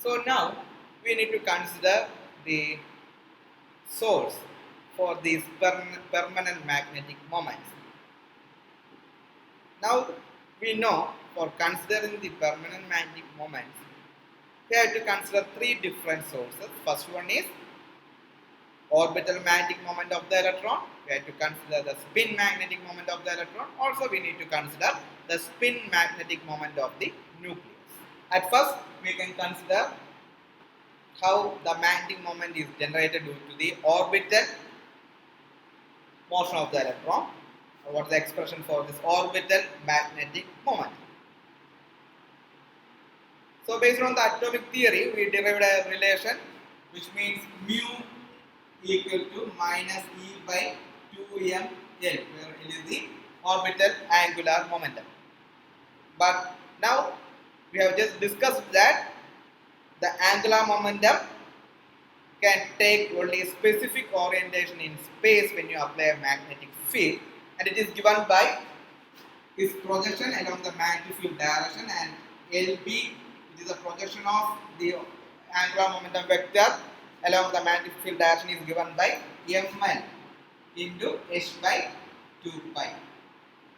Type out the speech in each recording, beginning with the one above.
So now we need to consider the source for these permanent magnetic moments. Now we know for considering the permanent magnetic moments, we have to consider three different sources. First one is orbital magnetic moment of the electron. We have to consider the spin magnetic moment of the electron. Also we need to consider the spin magnetic moment of the nucleus. At first we can consider how the magnetic moment is generated due to the orbital motion of the electron. What is the expression for this orbital magnetic moment? So based on the atomic theory, we derived a relation which means mu equal to minus E by 2mL, where it is the orbital angular momentum. But now we have just discussed that the angular momentum can take only a specific orientation in space when you apply a magnetic field, and it is given by its projection along the magnetic field direction, and LB, it is a projection of the angular momentum vector along the magnetic field direction, is given by ml into h by 2 pi,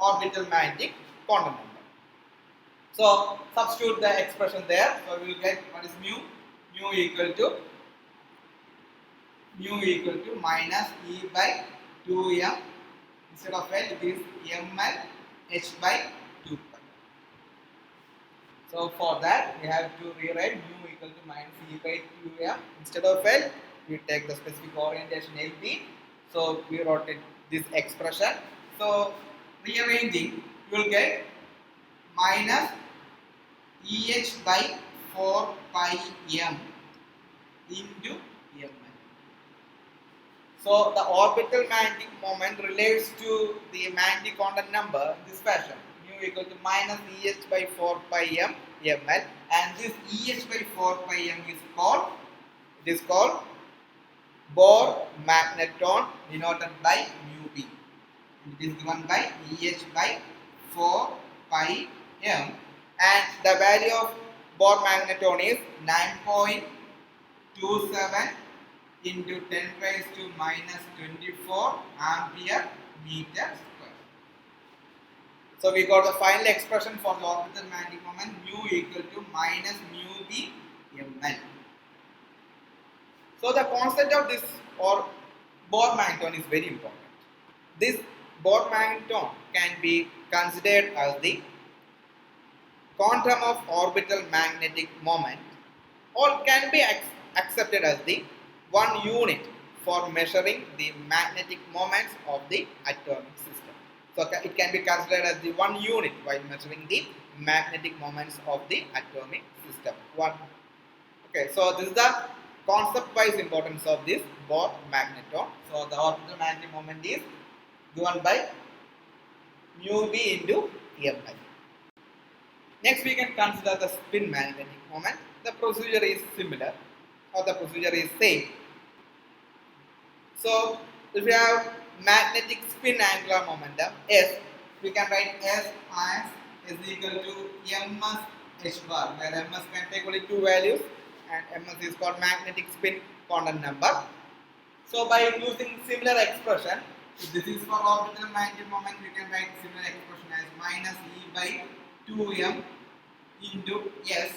orbital magnetic quantum number. So substitute the expression there. So we will get what is mu. Mu equal to minus E by 2m. Instead of L, it is ml h by 2 pi. So for that, we have to rewrite mu equal to minus E by 2m. Instead of L, we take the specific orientation LB. So we wrote this expression. So rearranging, you will get minus EH by 4 pi m into ml. So the orbital magnetic moment relates to the magnetic quantum number in this fashion. Mu equal to minus EH by 4 pi m ml, and this EH by 4 pi m is called Bohr magneton, denoted by mu b. It is given by EH by 4 pi m, and the value of Bohr magneton is 9.27 into 10 raised to minus 24 ampere meter square. So we got the final expression for the orbital magnetic moment, mu equal to minus mu b ml. So the concept of this or Bohr magneton is very important. This Bohr magneton can be considered as the quantum of orbital magnetic moment, or can be accepted as the one unit for measuring the magnetic moments of the atomic system. So it can be considered as the one unit while measuring the magnetic moments of the atomic system. Okay, so this is the concept-wise importance of this Bohr magneton. So the orbital magnetic moment is given by mu b into ml. Next, we can consider the spin magnetic moment. The procedure is similar, or the procedure is same. So if we have magnetic spin angular momentum S, we can write S as is equal to ms h bar, where ms can take only two values, and ms is called magnetic spin quantum number. So by using similar expression, if this is for orbital magnetic moment, we can write similar expression as minus E by 2m into S,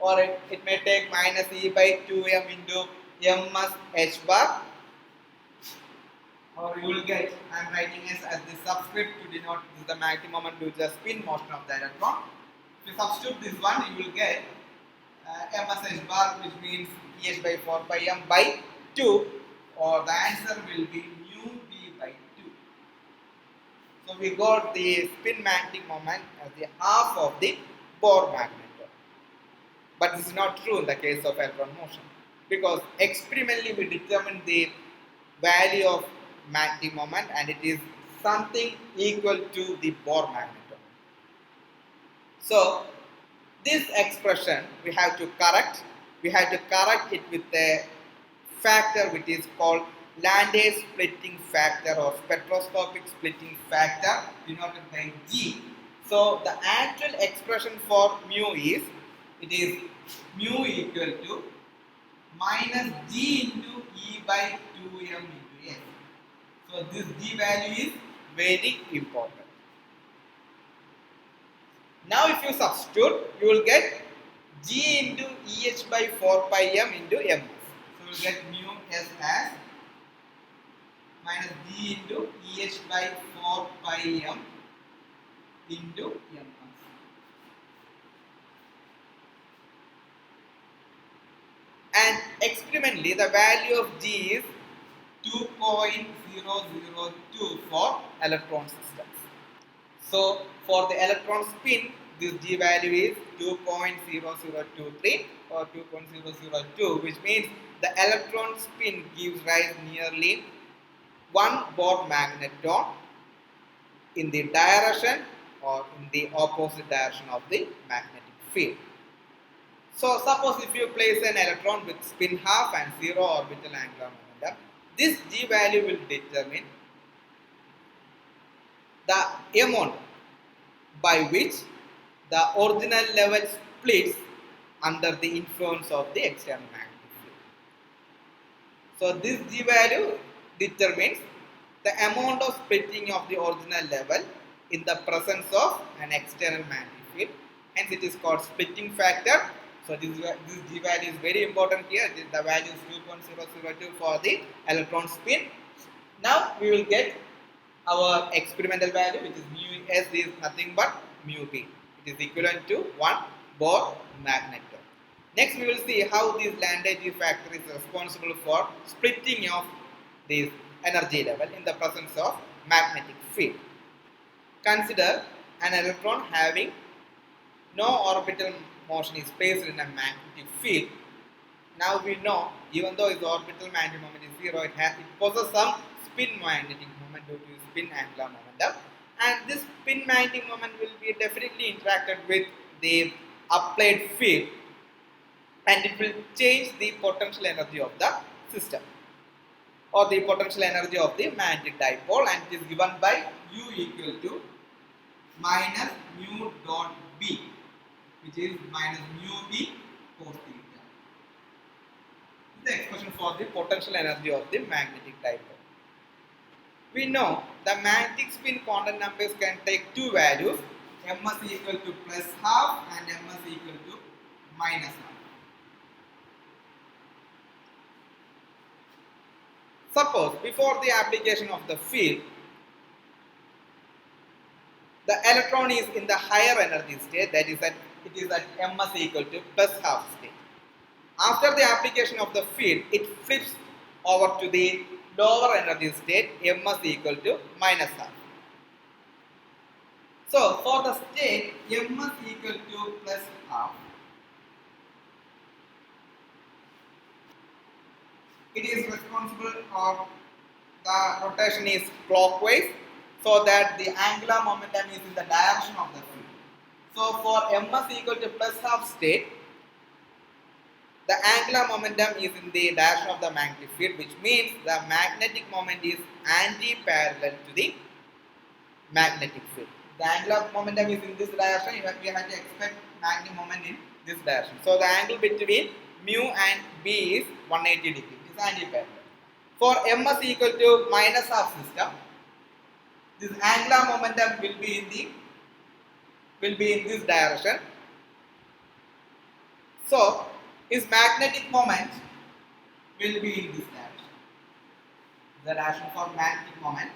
or it may take minus E by 2m into ms h bar, or you will get, I am writing S as the subscript to denote this is the magnetic moment due to the spin motion of the electron. If you substitute this one, you will get ms h bar, which means EH by 4 pi m by 2, or the answer will be mu b by 2. So we got the spin magnetic moment as the half of the Bohr magneton. But this is not true in the case of electron motion, because experimentally we determined the value of magnetic moment, and it is something equal to the Bohr magneton. So this expression we have to correct. We have to correct it with a factor which is called Landé splitting factor or spectroscopic splitting factor, denoted by G. So the actual expression for mu is it is mu equal to minus g into E by 2m into s. So this g value is very important. Now if you substitute, you will get g into EH by 4 pi m into ms. So you will get mu s as minus g into EH by 4 pi m into ms. And experimentally, the value of g is 2.002 for electron systems. So for the electron spin, this g value is 2.0023 or 2.002, which means the electron spin gives rise nearly 1 Bohr magneton in the direction or in the opposite direction of the magnetic field. So suppose if you place an electron with spin half and 0 orbital angular momentum, this g value will determine the amount by which the original level splits under the influence of the external magnetic field. So this g value determines the amount of splitting of the original level in the presence of an external magnetic field. Hence it is called splitting factor. So this g value is very important here. The value is 2.002 for the electron spin. Now we will get our experimental value, which is mu s is nothing but mu b. It is equivalent to 1 Bohr magneton. Next we will see how this Landau factor is responsible for splitting of this energy level in the presence of magnetic field. Consider an electron having no orbital motion is placed in a magnetic field. Now we know, even though its orbital magnetic moment is 0, it possesses some spin magnetic moment due to spin angular momentum, and this spin magnetic moment will be definitely interacted with the applied field, and it will change the potential energy of the system or the potential energy of the magnetic dipole, and it is given by U equal to minus mu dot B, which is minus mu B cos theta. This is the expression for the potential energy of the magnetic dipole. We know the magnetic spin quantum numbers can take two values, ms equal to plus half and ms equal to minus half. Suppose before the application of the field, the electron is in the higher energy state, that is that it is at ms equal to plus half state. After the application of the field, it flips over to the lower energy state, ms equal to minus half. So for the state ms equal to plus half, it is responsible for the rotation is clockwise, so that the angular momentum is in the direction of the field. So for ms equal to plus half state, the angular momentum is in the direction of the magnetic field, which means the magnetic moment is anti-parallel to the magnetic field. The angular momentum is in this direction, we have to expect magnetic moment in this direction. So the angle between mu and B is 180 degree. It is anti-parallel. For ms equal to minus half system, this angular momentum will be in this direction. So its magnetic moment will be in this direction. The direction for magnetic moment.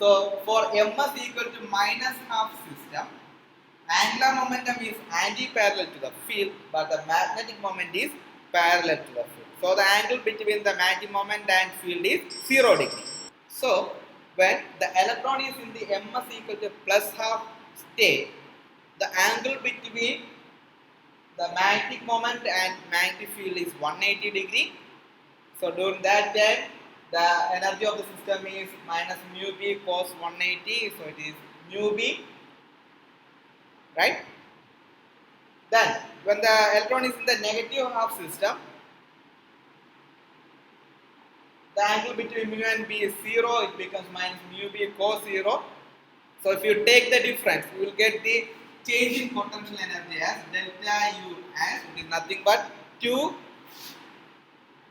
So for ms equal to minus half system, angular momentum is anti-parallel to the field, but the magnetic moment is parallel to the field. So the angle between the magnetic moment and field is 0 degree. So when the electron is in the ms equal to plus half state, the angle between the magnetic moment and magnetic field is 180 degree. So during that time, the energy of the system is minus mu b cos 180. So it is mu b, right? Then when the electron is in the negative half system, the angle between mu and b is 0. It becomes minus mu b cos 0. So if you take the difference, you will get the change in potential energy as delta U as it is nothing but 2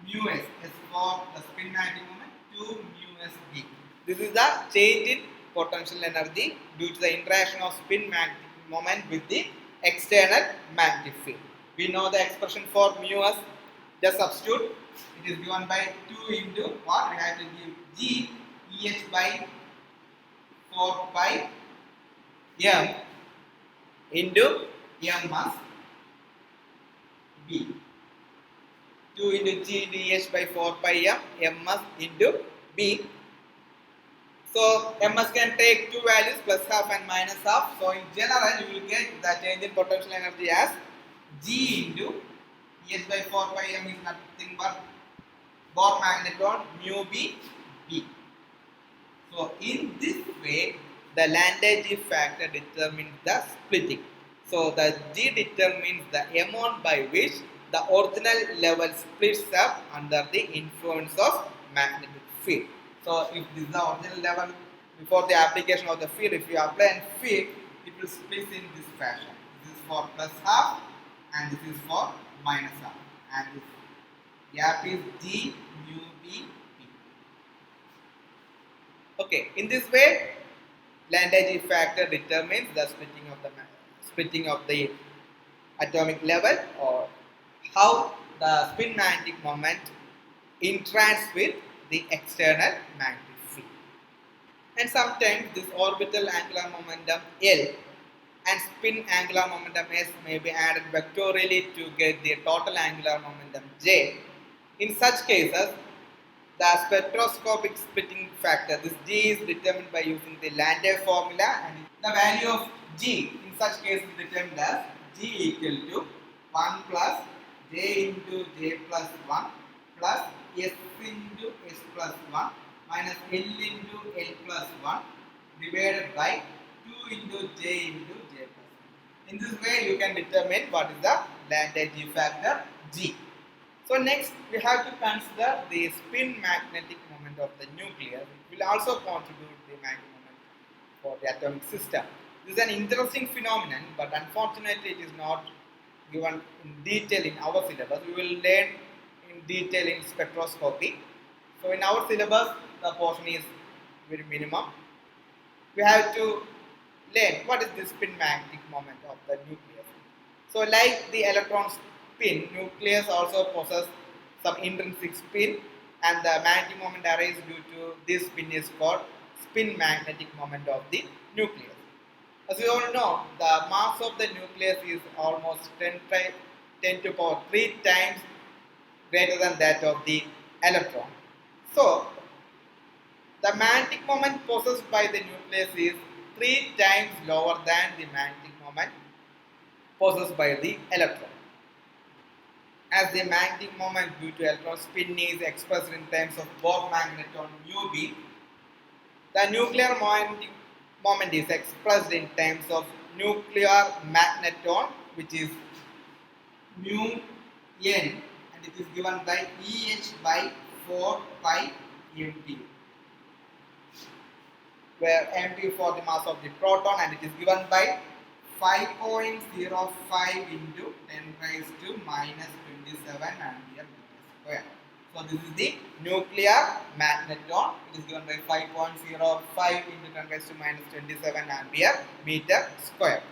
mu s. S for the spin magnetic moment, 2 mu s b. This is the change in potential energy due to the interaction of spin magnetic moment with the external magnetic field. We know the expression for mu s. Just substitute. It is given by 2 into what? We have to give G EH by 4 pi m into m mass b. 2 into G dH by 4 pi m mass into b. So ms can take two values, plus half and minus half. So in general you will get the change in potential energy as G into EH by 4 pi m is nothing but Bohr magneton mu b b. So in this way the Landau factor determines the splitting. So the G determines the amount by which the original level splits up under the influence of magnetic field. So if this is the original level before the application of the field, if you apply a field, it will split in this fashion. This is for plus half and this is for minus half, and this gap is G mu b p. Okay, in this way Landau factor determines the splitting of the atomic level, or how the spin magnetic moment interacts with the external magnetic field. And sometimes this orbital angular momentum L and spin angular momentum S may be added vectorially to get the total angular momentum J. In such cases, the spectroscopic splitting factor, this G, is determined by using the Landau formula, and the value of G in such case is determined as G equal to 1 plus J into J plus 1 plus S into S plus 1 minus L into L plus 1 divided by 2 into J into J plus 1. In this way you can determine what is the Landau factor G. So next we have to consider the spin magnetic moment of the nucleus. It will also contribute the magnetic moment for the atomic system. This is an interesting phenomenon, but unfortunately it is not given in detail in our syllabus. We will learn in detail in spectroscopy. So in our syllabus the portion is very minimum. We have to learn what is the spin magnetic moment of the nucleus. So like the electron spin, nucleus also possesses some intrinsic spin, and the magnetic moment arises due to this spin is called spin magnetic moment of the nucleus. As we all know, the mass of the nucleus is almost 10 to power 3 times greater than that of the electron. So the magnetic moment possessed by the nucleus is 3 times lower than the magnetic moment possessed by the electron. As the magnetic moment due to electron spin is expressed in terms of Bohr magneton mu b, the nuclear magnetic moment is expressed in terms of nuclear magneton, which is mu n, and it is given by EH by 4 pi mt, where mt for the mass of the proton, and it is given by 5.05 into 10 raised to minus 27 ampere meter square. So this is the nuclear magneton. It is given by 5.05 into 10 raised to minus 27 ampere meter square.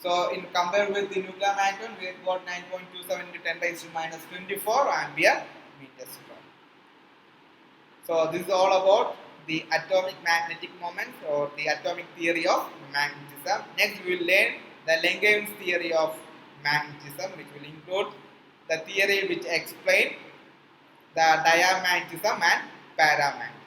So in compared with the nuclear magneton, we have got 9.27 into 10 raised to minus 24 ampere meter square. So this is all about the atomic magnetic moments, or the atomic theory of magnetism. Next we will learn the Langevin's theory of magnetism, which will include the theory which explains the diamagnetism and paramagnetism.